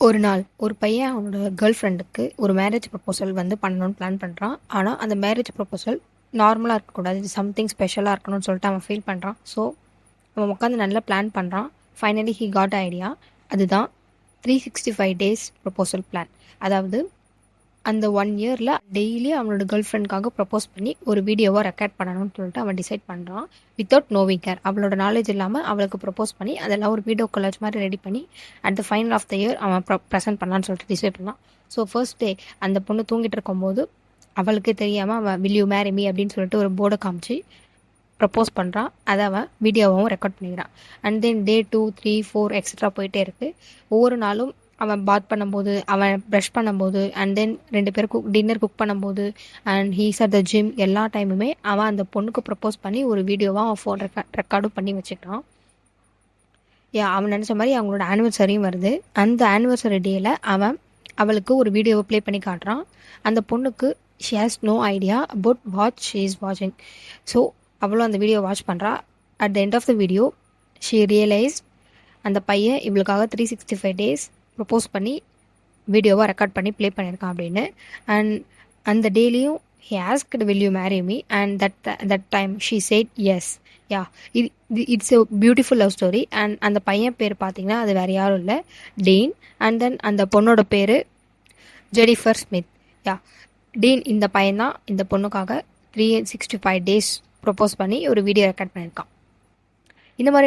ஒரு நாள் ஒரு பையன் அவனோட கேர்ள் ஃப்ரெண்டுக்கு ஒரு மேரேஜ் ப்ரப்போசல் வந்து பண்ணணும்னு பிளான் பண்ணுறான். ஆனால் அந்த மேரேஜ் ப்ரப்போசல் நார்மலாக இருக்கக்கூடாது, சம்திங் ஸ்பெஷலாக இருக்கணும்னு சொல்லிட்டு அவன் ஃபீல் பண்ணுறான். ஸோ அவன் உட்காந்து நல்லா பிளான் பண்ணுறான். Finally he got idea. அதுதான் 365 டேஸ் ப்ரப்போசல் பிளான். அதாவது அந்த 1 இயரில் டெய்லி அவனோட கேர்ள் ஃப்ரெண்டுக்காக ப்ரப்போஸ் பண்ணி ஒரு வீடியோவாக ரெக்கார்ட் பண்ணணும்னு சொல்லிட்டு அவன் டிசைட் பண்ணுறான். வித்தவுட் நோவிங் கேர், அவளோட நாலேஜ் இல்லாமல் அவளுக்கு ப்ரப்போஸ் பண்ணி அதெல்லாம் ஒரு வீடியோ கொலாஜ் மாதிரி ரெடி பண்ணி at the final of the year அவன் ப்ரெசென்ட் பண்ணலான்னு சொல்லிட்டு டிசைட் பண்ணான். ஸோ ஃபர்ஸ்ட் டே அந்த பொண்ணு தூங்கிட்டு இருக்கும்போது அவளுக்கு தெரியாமல் அவன் வில் யூ மேரி மீ அப்படின்னு சொல்லிட்டு ஒரு போர்டை காமிச்சு ப்ரப்போஸ் பண்ணுறான். அதை அவன் வீடியோவாகவும் ரெக்கார்ட் பண்ணிக்கிறான். அண்ட் தென் டே 2, 3, 4 எக்ஸட்ரா போயிட்டே இருக்குது. ஒவ்வொரு நாளும் அவன் பாத் பண்ணும்போது, அவன் ப்ரஷ் பண்ணும்போது, அண்ட் தென் 2 பேரும் டின்னர் குக் பண்ணும்போது, and he's at the gym, எல்லா டைமுமே அவன் அந்த பொண்ணுக்கு ப்ரப்போஸ் பண்ணி ஒரு வீடியோவாக அவன் ஃபோன் ரெக்கார்டும் பண்ணி வச்சுக்கிறான். அவன் நினச்ச மாதிரி அவங்களோட ஆனிவர்சரியும் வருது. அந்த ஆனிவர்சரி டேயில் அவன் அவளுக்கு ஒரு வீடியோவை ப்ளே பண்ணி காட்டுறான். அந்த பொண்ணுக்கு she has no idea about what she is வாட்சிங். ஸோ அவளும் அந்த வீடியோ வாட்ச் பண்ணுறா. At the end of the video she realise அந்த பையன் இவளுக்காக 365 டேஸ் ப்ரப்போஸ் பண்ணி வீடியோவாக ரெக்கார்ட் பண்ணி ப்ளே பண்ணியிருக்கான் அப்படின்னு. அண்ட் அந்த டேலையும் he asked will you marry me and that time she said yes. It's a beautiful love story. And அந்த பையன் பேர் பார்த்தீங்கன்னா அது வேறு யாரும் இல்லை, டீன். அண்ட் தென் அந்த பொண்ணோட பேர் ஜெனிஃபர் ஸ்மித். டீன் இந்த பையன்தான் இந்த பொண்ணுக்காக 365 டேஸ் ப்ரப்போஸ் பண்ணி ஒரு வீடியோ ரெக்கார்ட் பண்ணியிருக்கான். இந்த மாதிரி